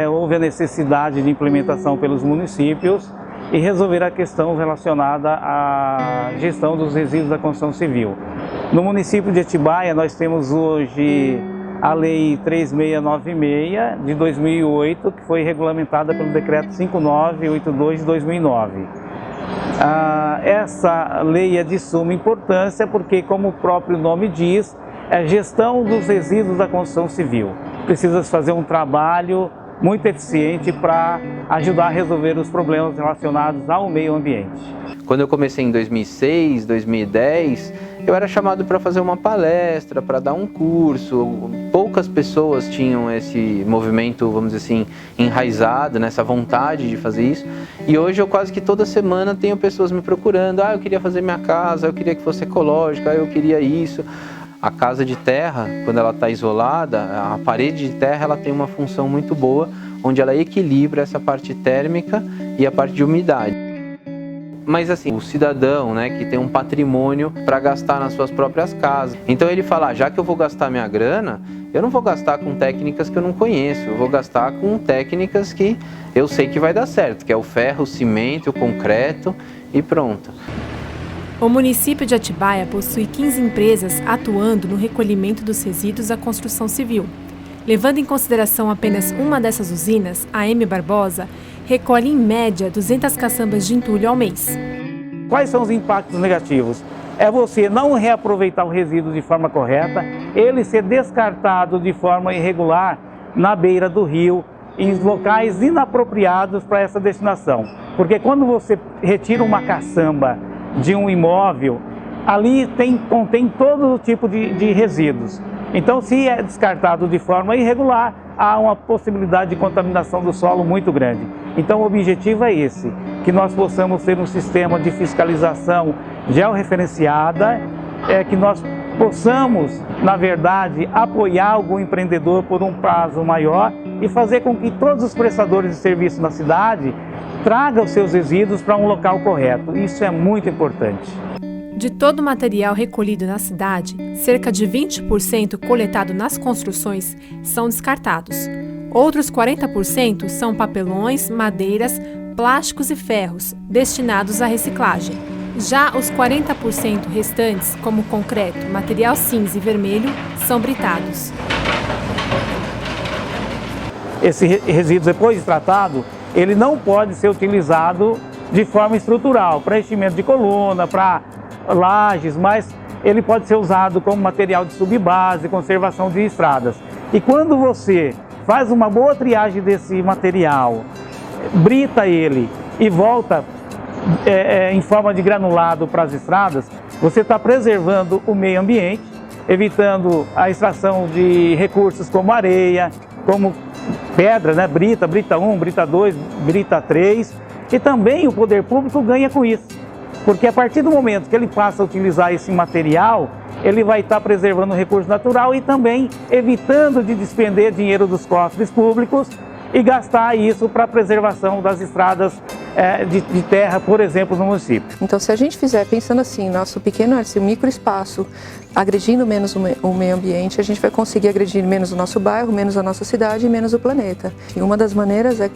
houve a necessidade de implementação pelos municípios e resolver a questão relacionada à gestão dos resíduos da construção civil. No município de Atibaia, nós temos hoje a Lei 3696 de 2008, que foi regulamentada pelo Decreto 5982 de 2009. essa lei é de suma importância porque, como o próprio nome diz, é a gestão dos resíduos da construção civil. Precisa fazer um trabalho muito eficiente para ajudar a resolver os problemas relacionados ao meio ambiente. Quando eu comecei em 2006, 2010, eu era chamado para fazer uma palestra, para dar um curso. Poucas pessoas tinham esse movimento, vamos dizer assim, enraizado, nessa vontade de fazer isso. E hoje eu quase que toda semana tenho pessoas me procurando. Eu queria fazer minha casa, eu queria que fosse ecológica, eu queria isso. A casa de terra, quando ela está isolada, a parede de terra ela tem uma função muito boa, onde ela equilibra essa parte térmica e a parte de umidade. Mas assim, o cidadão, né, que tem um patrimônio para gastar nas suas próprias casas. Então ele fala, já que eu vou gastar minha grana, eu não vou gastar com técnicas que eu não conheço, eu vou gastar com técnicas que eu sei que vai dar certo, que é o ferro, o cimento, o concreto e pronto. O município de Atibaia possui 15 empresas atuando no recolhimento dos resíduos da construção civil. Levando em consideração apenas uma dessas usinas, a M. Barbosa recolhe em média 200 caçambas de entulho ao mês. Quais são os impactos negativos? É você não reaproveitar o resíduo de forma correta, ele ser descartado de forma irregular na beira do rio, em locais inapropriados para essa destinação. Porque quando você retira uma caçamba de um imóvel, ali contém todo tipo de resíduos. Então, se é descartado de forma irregular, há uma possibilidade de contaminação do solo muito grande. Então, o objetivo é esse, que nós possamos ter um sistema de fiscalização georreferenciada, que nós possamos, na verdade, apoiar algum empreendedor por um prazo maior e fazer com que todos os prestadores de serviço na cidade tragam os seus resíduos para um local correto. Isso é muito importante. De todo o material recolhido na cidade, cerca de 20% coletado nas construções são descartados. Outros 40% são papelões, madeiras, plásticos e ferros, destinados à reciclagem. Já os 40% restantes, como concreto, material cinza e vermelho, são britados. Esse resíduo, depois de tratado, ele não pode ser utilizado de forma estrutural, para enchimento de coluna, para lajes, mas ele pode ser usado como material de subbase, conservação de estradas. E quando você faz uma boa triagem desse material, brita ele e volta em forma de granulado para as estradas, você está preservando o meio ambiente, evitando a extração de recursos como areia, como pedra, né? Brita 1, brita 2, brita 3, e também o poder público ganha com isso, porque a partir do momento que ele passa a utilizar esse material, ele vai estar preservando o recurso natural e também evitando de despender dinheiro dos cofres públicos e gastar isso para a preservação das estradas de terra, por exemplo, no município. Então, se a gente fizer pensando assim, nosso pequeno, esse microespaço, agredindo menos o meio ambiente, a gente vai conseguir agredir menos o nosso bairro, menos a nossa cidade e menos o planeta. E uma das maneiras é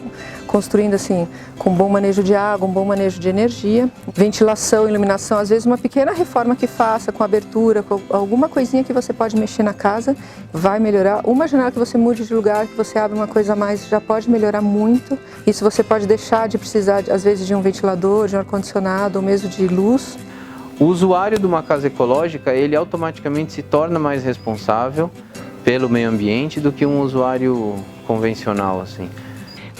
construindo assim, com bom manejo de água, um bom manejo de energia, ventilação, iluminação, às vezes uma pequena reforma que faça, com abertura, com alguma coisinha que você pode mexer na casa, vai melhorar. Uma janela que você mude de lugar, que você abre uma coisa a mais, já pode melhorar muito. Isso você pode deixar de precisar, às vezes, de um ventilador, de um ar-condicionado ou mesmo de luz. O usuário de uma casa ecológica, ele automaticamente se torna mais responsável pelo meio ambiente do que um usuário convencional, assim.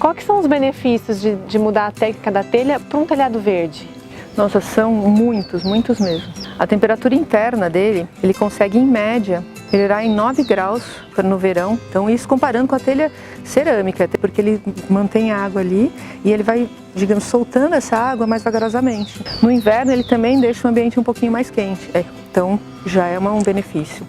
Quais são os benefícios de mudar a técnica da telha para um telhado verde? Nossa, são muitos, muitos mesmo. A temperatura interna dele, ele consegue, em média, melhorar em 9 graus no verão. Então, isso comparando com a telha cerâmica, porque ele mantém a água ali e ele vai, digamos, soltando essa água mais vagarosamente. No inverno, ele também deixa o ambiente um pouquinho mais quente. Então, já é um benefício.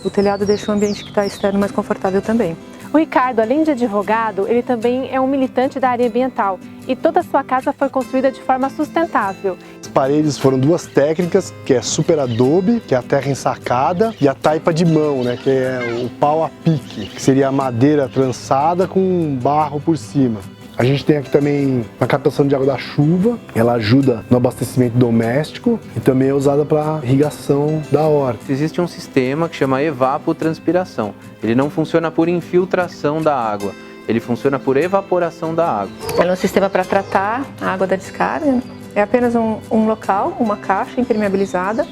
O telhado deixa o ambiente que está externo mais confortável também. O Ricardo, além de advogado, ele também é um militante da área ambiental e toda a sua casa foi construída de forma sustentável. As paredes foram duas técnicas, que é super adobe, que é a terra ensacada, e a taipa de mão, né, que é o pau a pique, que seria a madeira trançada com barro por cima. A gente tem aqui também a captação de água da chuva, ela ajuda no abastecimento doméstico e também é usada para irrigação da horta. Existe um sistema que chama evapotranspiração. Ele não funciona por infiltração da água, ele funciona por evaporação da água. Ela é um sistema para tratar a água da descarga. É apenas um local, uma caixa impermeabilizada.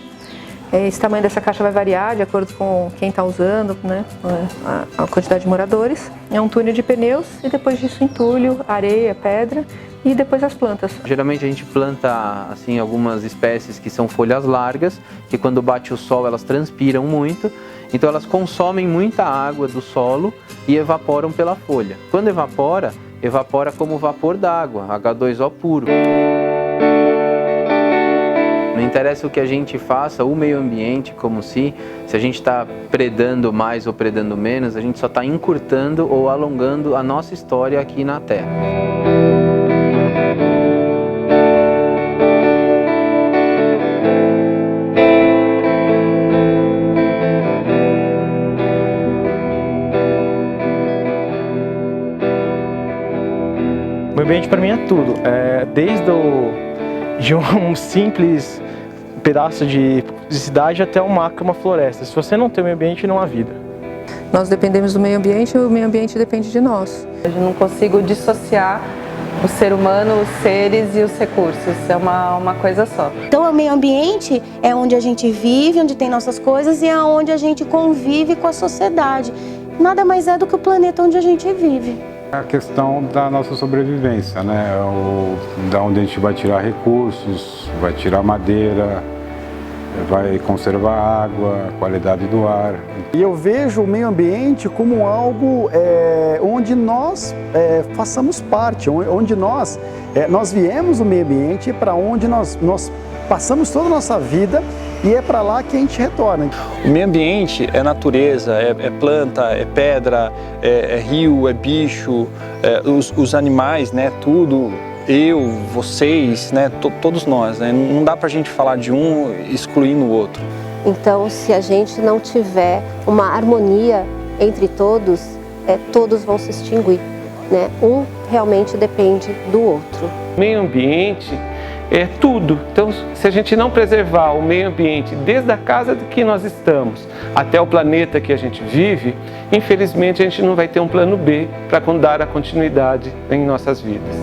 Esse tamanho dessa caixa vai variar de acordo com quem está usando, né, a quantidade de moradores. É um túnel de pneus e depois disso entulho, areia, pedra e depois as plantas. Geralmente a gente planta assim algumas espécies que são folhas largas, que quando bate o sol elas transpiram muito, então elas consomem muita água do solo e evaporam pela folha. Quando evapora, evapora como vapor d'água, H2O puro. Não interessa o que a gente faça, o meio ambiente, como se a gente está predando mais ou predando menos, a gente só está encurtando ou alongando a nossa história aqui na Terra. O meio ambiente para mim é tudo, desde de um simples pedaço de cidade até uma floresta. Se você não tem meio ambiente, não há vida. Nós dependemos do meio ambiente e o meio ambiente depende de nós. Eu não consigo dissociar o ser humano, os seres e os recursos, é uma coisa só. Então o meio ambiente é onde a gente vive, onde tem nossas coisas e é onde a gente convive com a sociedade. Nada mais é do que o planeta onde a gente vive. A questão da nossa sobrevivência, né? Da onde a gente vai tirar recursos, vai tirar madeira, vai conservar a água, a qualidade do ar. E eu vejo o meio ambiente como algo onde nós façamos parte, onde nós viemos do meio ambiente para onde nós passamos toda a nossa vida e é para lá que a gente retorna. O meio ambiente é natureza, é planta, é pedra, é rio, é bicho, os animais, né, tudo, eu, vocês, né, todos nós, né, não dá para a gente falar de um excluindo o outro. Então, se a gente não tiver uma harmonia entre todos, todos vão se extinguir, né? Um realmente depende do outro. Meio ambiente é tudo. Então, se a gente não preservar o meio ambiente desde a casa que nós estamos até o planeta que a gente vive, infelizmente a gente não vai ter um plano B para dar a continuidade em nossas vidas.